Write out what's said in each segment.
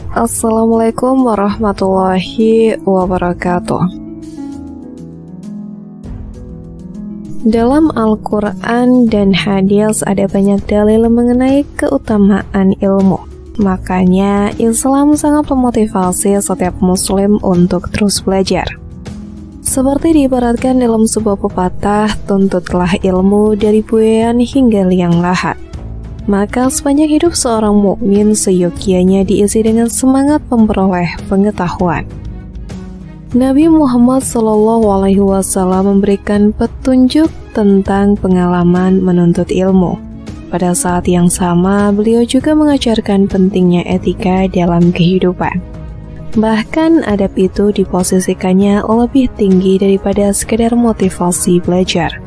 Assalamualaikum warahmatullahi wabarakatuh. Dalam Al-Quran dan hadis ada banyak dalil mengenai keutamaan ilmu. Makanya Islam sangat memotivasi setiap muslim untuk terus belajar. Seperti diibaratkan dalam sebuah pepatah, tuntutlah ilmu dari buayan hingga liang lahat. Maka sepanjang hidup seorang mukmin seyogyanya diisi dengan semangat memperoleh pengetahuan. Nabi Muhammad SAW memberikan petunjuk tentang pengalaman menuntut ilmu. Pada saat yang sama, beliau juga mengajarkan pentingnya etika dalam kehidupan. Bahkan adab itu diposisikannya lebih tinggi daripada sekedar motivasi belajar.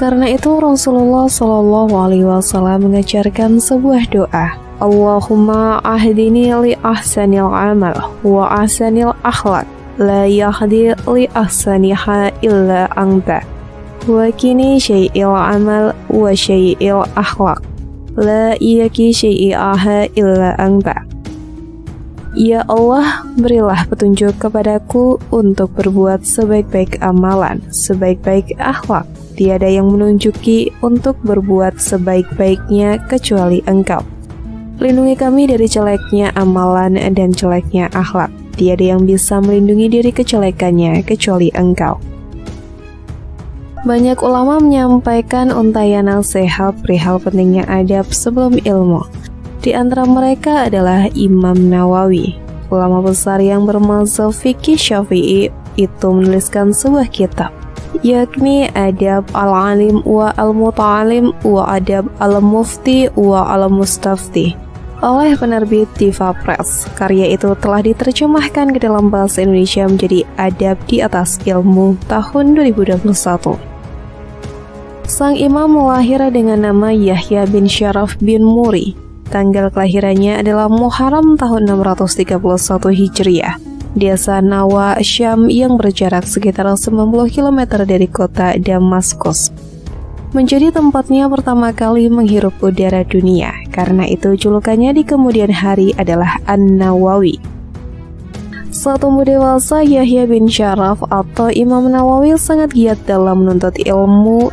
Karena itu Rasulullah SAW mengajarkan sebuah doa, Allahumma ahdini li ahsanil amal wa ahsanil akhlaq, la yahdi li ahsaniha illa anta, wa kini syai'il amal wa syai'il akhlaq, la yaki syai'aha illa anta. Ya Allah, berilah petunjuk kepadaku untuk berbuat sebaik-baik amalan, sebaik-baik akhlak. Tiada yang menunjuki untuk berbuat sebaik-baiknya kecuali Engkau. Lindungi kami dari jeleknya amalan dan jeleknya akhlak. Tiada yang bisa melindungi dari kejelekannya kecuali Engkau. Banyak ulama menyampaikan untayan nasihat perihal pentingnya adab sebelum ilmu. Di antara mereka adalah Imam Nawawi, ulama besar yang bermazhab fikih Syafi'i, itu menuliskan sebuah kitab, yakni Adab al-Alim wa al-Muta'alim wa Adab al-Mufti wa al-Mustafti, oleh penerbit Diva Press. Karya itu telah diterjemahkan ke dalam bahasa Indonesia menjadi Adab di Atas Ilmu tahun 2021. Sang imam lahir dengan nama Yahya bin Syaraf bin Muri. Tanggal kelahirannya adalah Muharram tahun 631 Hijriah. Desa Nawa, Syam yang berjarak sekitar 90 km dari kota Damaskus. Menjadi tempatnya pertama kali menghirup udara dunia. Karena itu julukannya di kemudian hari adalah An-Nawawi. Saat tumbuh dewasa, Yahya bin Syaraf atau Imam Nawawi sangat giat dalam menuntut ilmu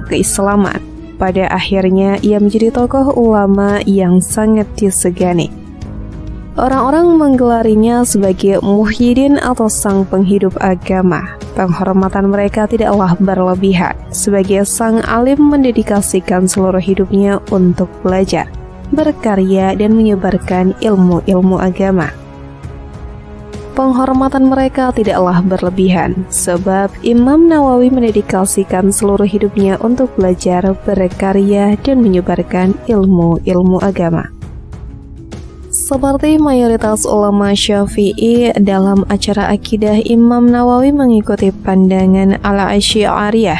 keislaman. Pada akhirnya ia menjadi tokoh ulama yang sangat disegani. Orang-orang menggelarinya sebagai Muhyiddin atau sang penghidup agama. Penghormatan mereka tidaklah berlebihan. Sebagai sang alim mendedikasikan seluruh hidupnya untuk belajar, berkarya dan menyebarkan ilmu-ilmu agama. Penghormatan mereka tidaklah berlebihan, sebab Imam Nawawi mendedikasikan seluruh hidupnya untuk belajar, berkarya, dan menyebarkan ilmu-ilmu agama. Seperti mayoritas ulama Syafi'i, dalam acara akidah Imam Nawawi mengikuti pandangan Al-Asy'ariyah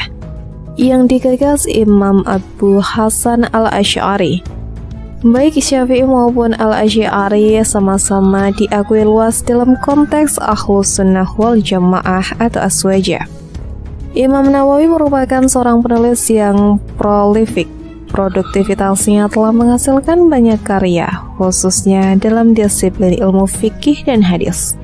yang digagas Imam Abu Hasan Al-Asy'ari. Baik Syafi'i maupun Al-Asy'ari sama-sama diakui luas dalam konteks Ahlus Sunnah wal Jamaah atau Aswaja. Imam Nawawi merupakan seorang penulis yang prolifik. Produktivitasnya telah menghasilkan banyak karya, khususnya dalam disiplin ilmu fikih dan hadis.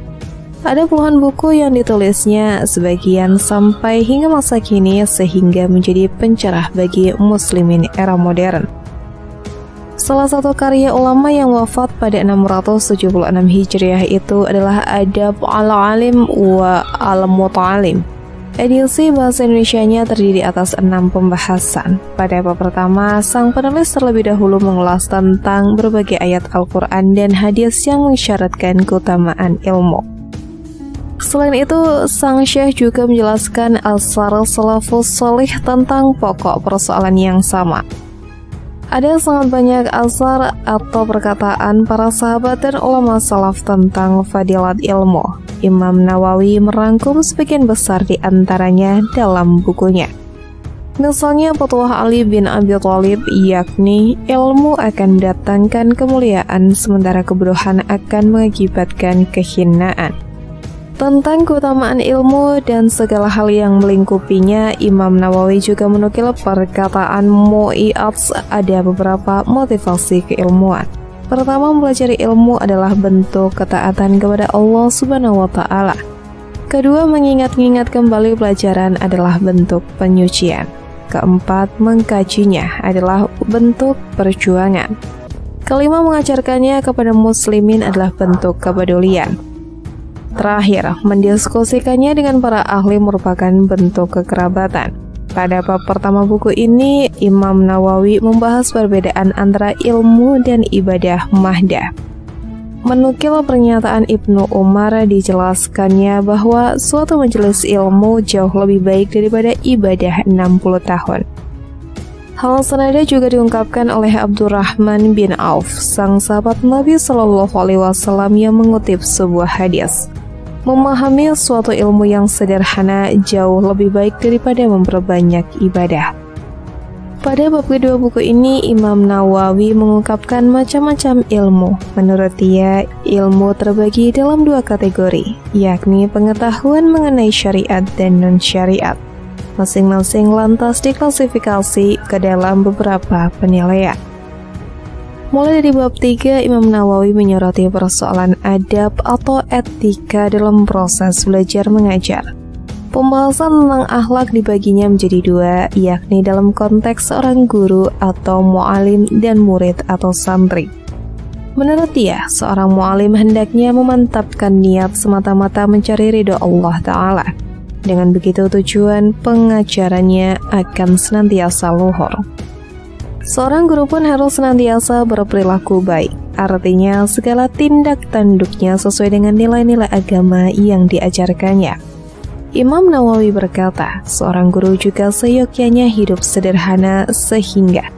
Ada puluhan buku yang ditulisnya, sebagian sampai hingga masa kini, sehingga menjadi pencerah bagi muslimin era modern. Salah satu karya ulama yang wafat pada 676 Hijriah itu adalah Adab al-Alim wa al-Muta'alim. Edisi bahasa Indonesianya terdiri atas 6 pembahasan. Pada bab pertama, sang penulis terlebih dahulu mengulas tentang berbagai ayat Al-Quran dan hadis yang mensyaratkan keutamaan ilmu. Selain itu, sang syekh juga menjelaskan asar salafus salih tentang pokok persoalan yang sama. Ada sangat banyak asar atau perkataan para sahabat dan ulama salaf tentang fadilat ilmu. Imam Nawawi merangkum sebagian besar di antaranya dalam bukunya. Misalnya petuah Ali bin Abi Thalib, yakni ilmu akan mendatangkan kemuliaan sementara kebodohan akan mengakibatkan kehinaan. Tentang keutamaan ilmu dan segala hal yang melingkupinya, Imam Nawawi juga menukil perkataan Mu'iyats, ada beberapa motivasi keilmuan. Pertama, mempelajari ilmu adalah bentuk ketaatan kepada Allah Subhanahu wa Ta'ala. Kedua, mengingat-ingat kembali pelajaran adalah bentuk penyucian. Keempat, mengkajinya adalah bentuk perjuangan. Kelima, mengajarkannya kepada muslimin adalah bentuk kepedulian. Terakhir, mendiskusikannya dengan para ahli merupakan bentuk kekerabatan. Pada bab pertama buku ini, Imam Nawawi membahas perbedaan antara ilmu dan ibadah mahdah. Menukil pernyataan Ibnu Umar, dijelaskannya bahwa suatu majelis ilmu jauh lebih baik daripada ibadah 60 tahun. Hal senada juga diungkapkan oleh Abdurrahman bin Auf, sang sahabat Nabi Shallallahu Alaihi Wasallam yang mengutip sebuah hadis. Memahami suatu ilmu yang sederhana jauh lebih baik daripada memperbanyak ibadah. Pada bab kedua buku ini, Imam Nawawi mengungkapkan macam-macam ilmu. Menurut dia, ilmu terbagi dalam dua kategori, yakni pengetahuan mengenai syariat dan non-syariat. Masing-masing lantas diklasifikasi ke dalam beberapa penilaian. Mulai dari bab 3, Imam Nawawi menyoroti persoalan adab atau etika dalam proses belajar mengajar. Pembahasan tentang akhlak dibaginya menjadi dua, yakni dalam konteks seorang guru atau mu'alim dan murid atau santri. Menurut dia, seorang mu'alim hendaknya memantapkan niat semata-mata mencari ridho Allah Ta'ala. Dengan begitu tujuan pengajarannya akan senantiasa luhur. Seorang guru pun harus senantiasa berperilaku baik, artinya segala tindak tanduknya sesuai dengan nilai-nilai agama yang diajarkannya. Imam Nawawi berkata, seorang guru juga seyogyanya hidup sederhana sehingga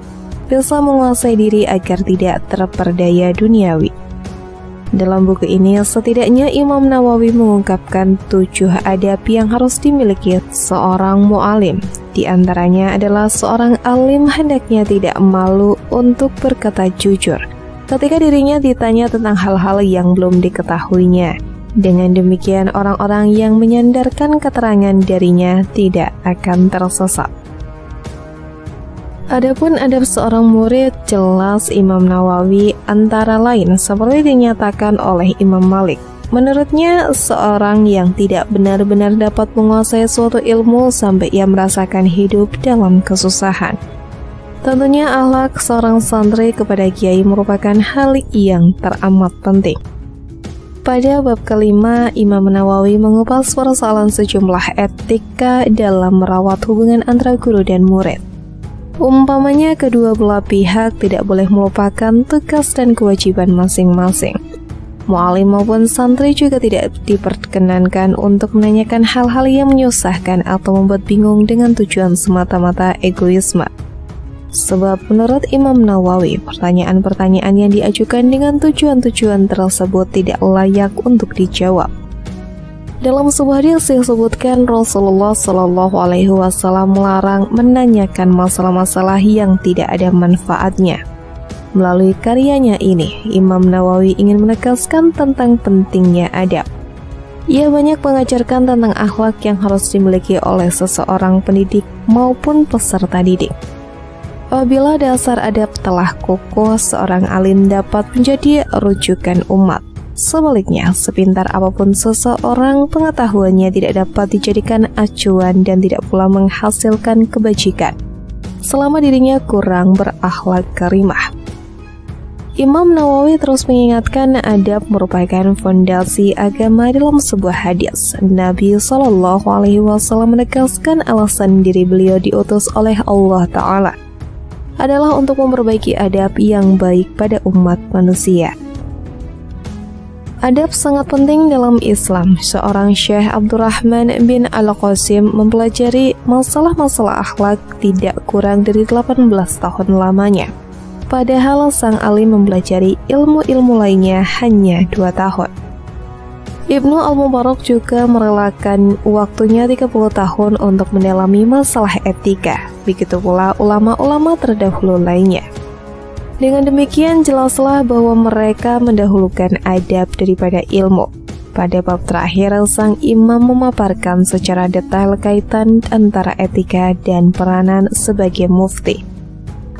bisa menguasai diri agar tidak terperdaya duniawi. Dalam buku ini, setidaknya Imam Nawawi mengungkapkan 7 adab yang harus dimiliki seorang mu'alim. Di antaranya adalah seorang alim hendaknya tidak malu untuk berkata jujur ketika dirinya ditanya tentang hal-hal yang belum diketahuinya. Dengan demikian, orang-orang yang menyandarkan keterangan darinya tidak akan tersesat. Adapun adab seorang murid, jelas Imam Nawawi antara lain seperti dinyatakan oleh Imam Malik. Menurutnya, seorang yang tidak benar-benar dapat menguasai suatu ilmu sampai ia merasakan hidup dalam kesusahan. Tentunya akhlak seorang santri kepada kiai merupakan hal yang teramat penting. Pada bab kelima, Imam Nawawi mengupas persoalan sejumlah etika dalam merawat hubungan antara guru dan murid. Umpamanya, kedua belah pihak tidak boleh melupakan tugas dan kewajiban masing-masing. Mu'alim maupun santri juga tidak diperkenankan untuk menanyakan hal-hal yang menyusahkan atau membuat bingung dengan tujuan semata-mata egoisme. Sebab menurut Imam Nawawi, pertanyaan-pertanyaan yang diajukan dengan tujuan-tujuan tersebut tidak layak untuk dijawab. Dalam sebuah hadis disebutkan Rasulullah Shallallahu Alaihi Wasallam melarang menanyakan masalah-masalah yang tidak ada manfaatnya. Melalui karyanya ini, Imam Nawawi ingin menegaskan tentang pentingnya adab. Ia banyak mengajarkan tentang akhlak yang harus dimiliki oleh seseorang pendidik maupun peserta didik. Apabila dasar adab telah kokoh, seorang alim dapat menjadi rujukan umat. Sebaliknya, sepintar apapun seseorang, pengetahuannya tidak dapat dijadikan acuan dan tidak pula menghasilkan kebajikan selama dirinya kurang berakhlak karimah. Imam Nawawi terus mengingatkan adab merupakan fondasi agama. Dalam sebuah hadis, Nabi Shallallahu Alaihi Wasallam menegaskan alasan diri beliau diutus oleh Allah Ta'ala adalah untuk memperbaiki adab yang baik pada umat manusia. Adab sangat penting dalam Islam. Seorang Syekh Abdurrahman bin Al-Qasim mempelajari masalah-masalah akhlak tidak kurang dari 18 tahun lamanya. Padahal sang alim mempelajari ilmu-ilmu lainnya hanya 2 tahun. Ibnu Al-Mubarak juga merelakan waktunya 30 tahun untuk mendalami masalah etika. Begitu pula ulama-ulama terdahulu lainnya. Dengan demikian, jelaslah bahwa mereka mendahulukan adab daripada ilmu. Pada bab terakhir, sang imam memaparkan secara detail kaitan antara etika dan peranan sebagai mufti.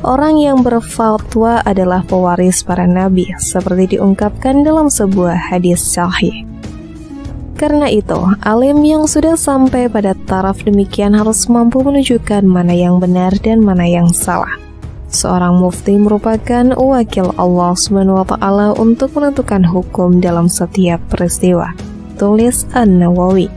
Orang yang berfatwa adalah pewaris para nabi, seperti diungkapkan dalam sebuah hadis sahih. Karena itu, alim yang sudah sampai pada taraf demikian harus mampu menunjukkan mana yang benar dan mana yang salah. Seorang mufti merupakan wakil Allah SWT untuk menentukan hukum dalam setiap peristiwa. Tulis An-Nawawi.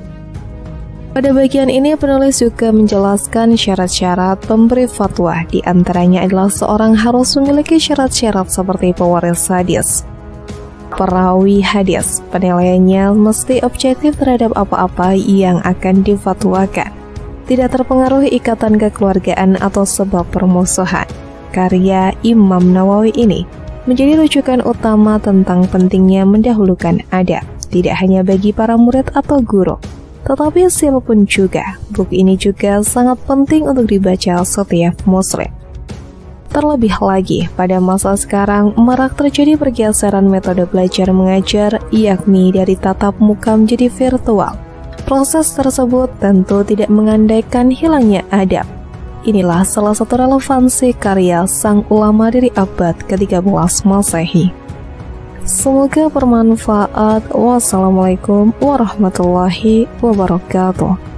Pada bagian ini penulis juga menjelaskan syarat-syarat pemberi fatwa. Di antaranya adalah seorang harus memiliki syarat-syarat seperti pewaris hadis. Perawi hadis, penilaiannya mesti objektif terhadap apa-apa yang akan difatwakan, tidak terpengaruh ikatan kekeluargaan atau sebab permusuhan. Karya Imam Nawawi ini menjadi rujukan utama tentang pentingnya mendahulukan adab, tidak hanya bagi para murid atau guru, tetapi siapapun juga. Buku ini juga sangat penting untuk dibaca setiap muslim. Terlebih lagi, pada masa sekarang marak terjadi pergeseran metode belajar mengajar, yakni dari tatap muka menjadi virtual. Proses tersebut tentu tidak mengandaikan hilangnya adab. Inilah salah satu relevansi karya sang ulama dari abad ke-13 Masehi. Semoga bermanfaat. Wassalamualaikum warahmatullahi wabarakatuh.